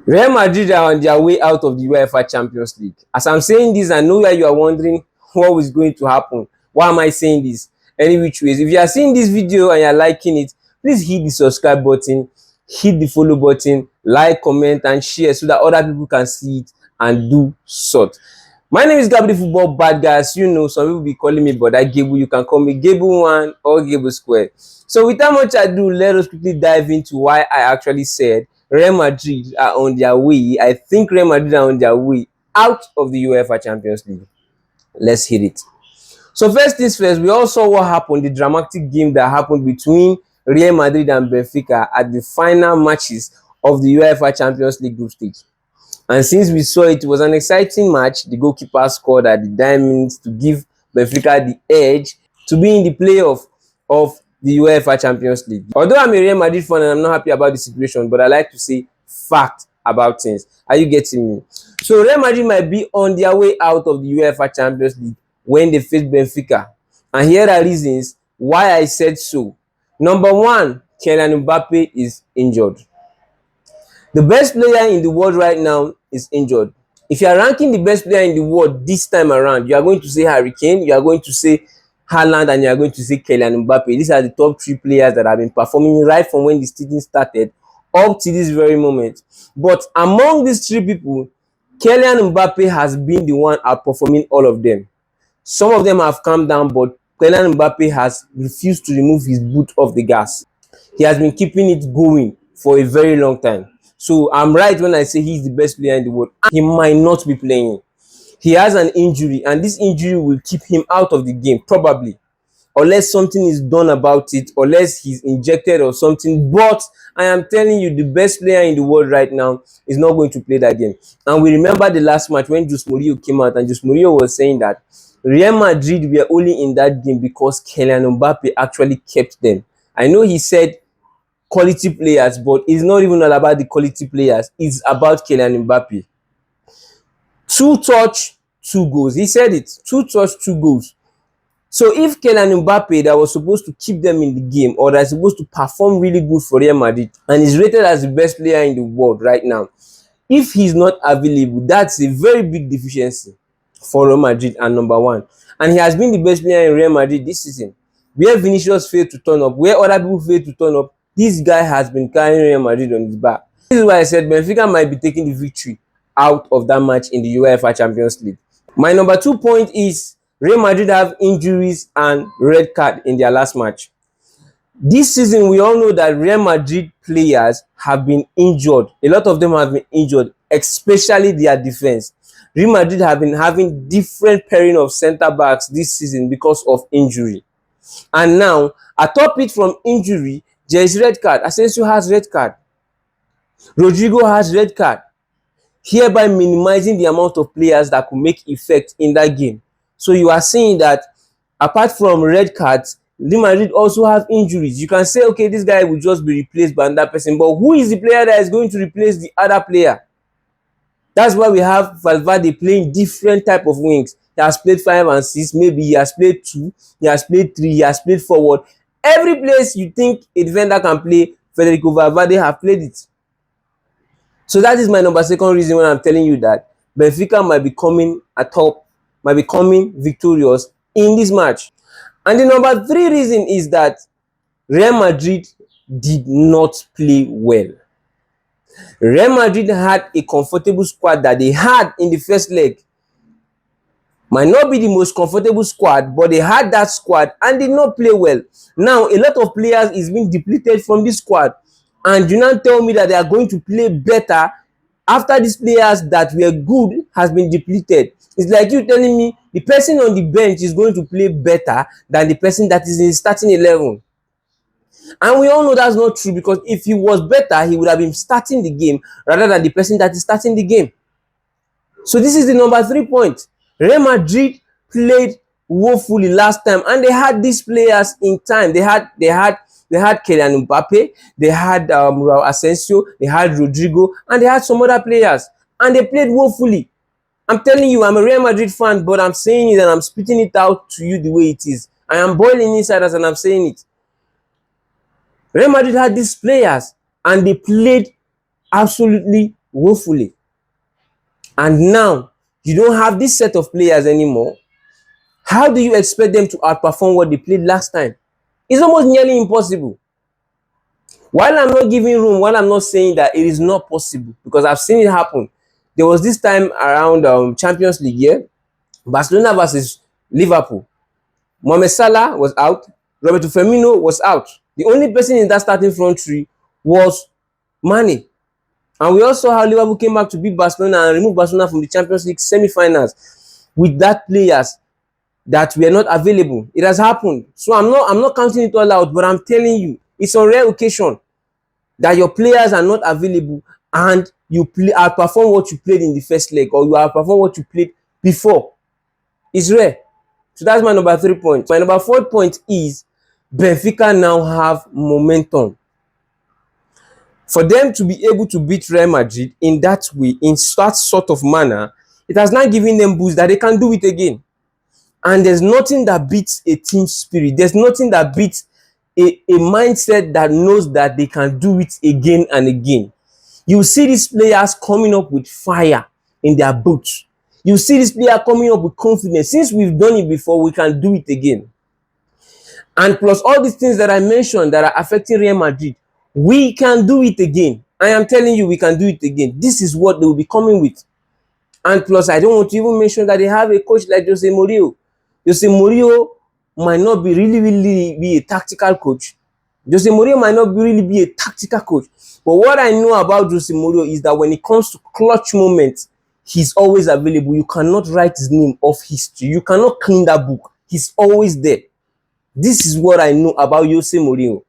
Real Madrid are on their way out of the UEFA Champions League. As I'm saying this, I know that you are wondering what is going to happen. Why am I saying this? Any which ways. If you are seeing this video and you are liking it, please hit the subscribe button, hit the follow button, like, comment, and share so that other people can see it and do sort. My name is Gabby the Football Bad Guys. You know, some people be calling me Brother Gable. You can call me Gable 1 or Gable Square. So without much ado, let us quickly dive into why I actually said Real Madrid are on their way. I think Real Madrid are on their way out of the UEFA Champions League. Let's hit it. So first things first, we all saw what happened, the dramatic game that happened between Real Madrid and Benfica at the final matches of the UEFA Champions League group stage. And since we saw it was an exciting match, the goalkeeper scored at the 9 minutes to give Benfica the edge to be in the playoff of the UEFA Champions League. Although I'm a Real Madrid fan and I'm not happy about the situation, but I like to say fact about things. Are you getting me? So Real Madrid might be on their way out of the UEFA Champions League when they face Benfica. And here are reasons why I said so. Number one, Kylian Mbappe is injured. The best player in the world right now is injured. If you are ranking the best player in the world this time around, you are going to say Harry Kane, you are going to say Haaland, and you are going to say Kylian Mbappe. These are the top three players that have been performing right from when the season started up to this very moment. But among these three people, Kylian Mbappe has been the one outperforming all of them. Some of them have calmed down, but Kylian Mbappe has refused to remove his boot off the gas. He has been keeping it going for a very long time. So I'm right when I say he's the best player in the world. He might not be playing. He has an injury, and this injury will keep him out of the game, probably, unless something is done about it, unless he's injected or something. But I am telling you, the best player in the world right now is not going to play that game. And we remember the last match when Jose Mourinho came out, and Jose Mourinho was saying that Real Madrid were only in that game because Kylian Mbappe actually kept them. I know he said quality players, but it's not even all about the quality players. It's about Kylian Mbappe. 2 touch, 2 goals. He said it. 2 touch, 2 goals. So if Kylian Mbappe, that was supposed to keep them in the game, or that's supposed to perform really good for Real Madrid and is rated as the best player in the world right now, if he's not available, that's a very big deficiency for Real Madrid and number one. And he has been the best player in Real Madrid this season. Where Vinicius failed to turn up, where other people failed to turn up, this guy has been carrying Real Madrid on his back. This is why I said Benfica might be taking the victory out of that match in the UEFA Champions League. My number 2 point is Real Madrid have injuries and red card in their last match. This season, we all know that Real Madrid players have been injured. A lot of them have been injured, especially their defense. Real Madrid have been having different pairing of centre backs this season because of injury. And now, atop it from injury, there is red card. Asensio has red card. Rodrigo has red card, hereby minimizing the amount of players that could make effect in that game. So you are saying that apart from red cards, Real Madrid also have injuries. You can say, okay, this guy will just be replaced by another person, but who is the player that is going to replace the other player? That's why we have Valverde playing different type of wings. He has played 5 and 6, maybe he has played 2, he has played 3, he has played forward. Every place you think a defender can play, Federico Valverde have played it. So that is my number second reason when I'm telling you that Benfica might be coming atop, might be coming victorious in this match. And the number 3 reason is that Real Madrid did not play well. Real Madrid had a comfortable squad that they had in the first leg. Might not be the most comfortable squad, but they had that squad and did not play well. Now, a lot of players is being depleted from this squad. And you now tell me that they are going to play better after these players that were good has been depleted. It's like you telling me the person on the bench is going to play better than the person that is in starting 11. And we all know that's not true, because if he was better, he would have been starting the game rather than the person that is starting the game. So this is the number 3 point. Real Madrid played woefully last time, and they had these players in time. They had Kylian Mbappe, they had Asensio, they had Rodrigo, and they had some other players, and they played woefully. I'm telling you, I'm a Real Madrid fan, but I'm saying it and I'm spitting it out to you the way it is. I am boiling inside us and I'm saying it. Real Madrid had these players and they played absolutely woefully. And now you don't have this set of players anymore. How do you expect them to outperform what they played last time? It's almost nearly impossible. While I'm not giving room, while I'm not saying that it is not possible, because I've seen it happen. There was this time around Champions League, yeah, Barcelona versus Liverpool. Mohamed Salah was out. Roberto Firmino was out. The only person in that starting front three was Mane. And we also saw how Liverpool came back to beat Barcelona and remove Barcelona from the Champions League semi-finals with that players that were not available. It has happened. So I'm not counting it all out, but I'm telling you, it's on rare occasion that your players are not available and you outperform what you played in the first leg, or you outperform what you played before. It's rare. So that's my number 3 point. My number 4 point is Benfica now have momentum. For them to be able to beat Real Madrid in that way, in that sort of manner, it has now given them boost that they can do it again. And there's nothing that beats a team spirit. There's nothing that beats a mindset that knows that they can do it again and again. You see these players coming up with fire in their boots. You see this player coming up with confidence. Since we've done it before, we can do it again. And plus all these things that I mentioned that are affecting Real Madrid, we can do it again. I am telling you, we can do it again. This is what they will be coming with. And plus, I don't want to even mention that they have a coach like Jose Mourinho. Jose Mourinho might not be really be a tactical coach. Jose Mourinho might not really be a tactical coach. But what I know about Jose Mourinho is that when it comes to clutch moments, he's always available. You cannot write his name off history. You cannot clean that book. He's always there. This is what I know about Jose Mourinho.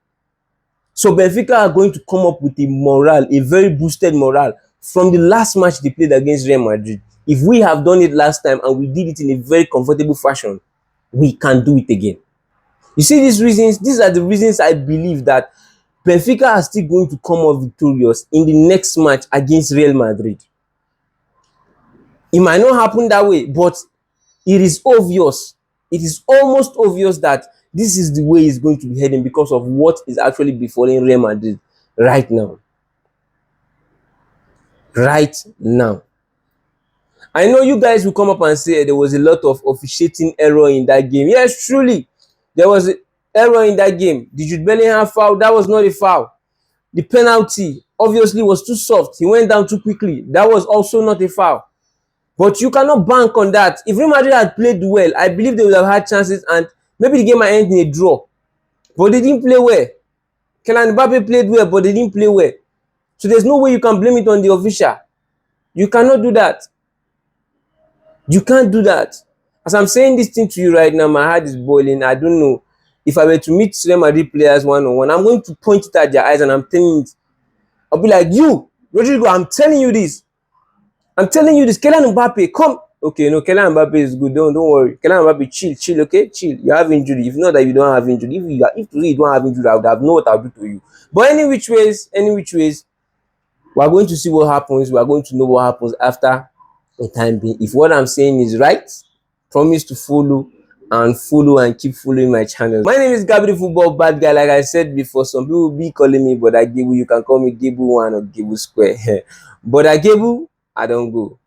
So Benfica are going to come up with a morale, a very boosted morale from the last match they played against Real Madrid. If we have done it last time and we did it in a very comfortable fashion, we can do it again. You see these reasons? These are the reasons I believe that Benfica are still going to come out victorious in the next match against Real Madrid. It might not happen that way, but it is obvious. It is almost obvious that this is the way it's going to be heading because of what is actually befalling Real Madrid right now. Right now. I know you guys will come up and say there was a lot of officiating error in that game. Yes, truly, there was an error in that game. The Jude Bellingham foul, that was not a foul. The penalty obviously was too soft. He went down too quickly. That was also not a foul. But you cannot bank on that. If Real Madrid had played well, I believe they would have had chances and maybe the game might end in a draw. But they didn't play well. Kylian Mbappe played well, but they didn't play well. So there's no way you can blame it on the official. You cannot do that. You can't do that. As I'm saying this thing to you right now, my heart is boiling. I don't know. If I were to meet Real Madrid players one-on-one, I'm going to point it at their eyes and I'm telling it. I'll be like, you, Rodrigo, I'm telling you this. I'm telling you this. Kylian Mbappe, come. Okay, no, Kylian Mbappe is good. Don't worry. Kylian Mbappe, chill, okay? Chill. You have injury. If not that you don't have injury. If today you don't have injury, I would have known what I'll do to you. But any which ways, we are going to see what happens. We are going to know what happens after the time being. If what I'm saying is right, promise to follow and keep following my channel. My name is Gabby the Football Bad Guy. Like I said before, some people will be calling me Boda Gebu. You can call me Gebu 1 or Gebu Square. Boda Gebu, I don't go.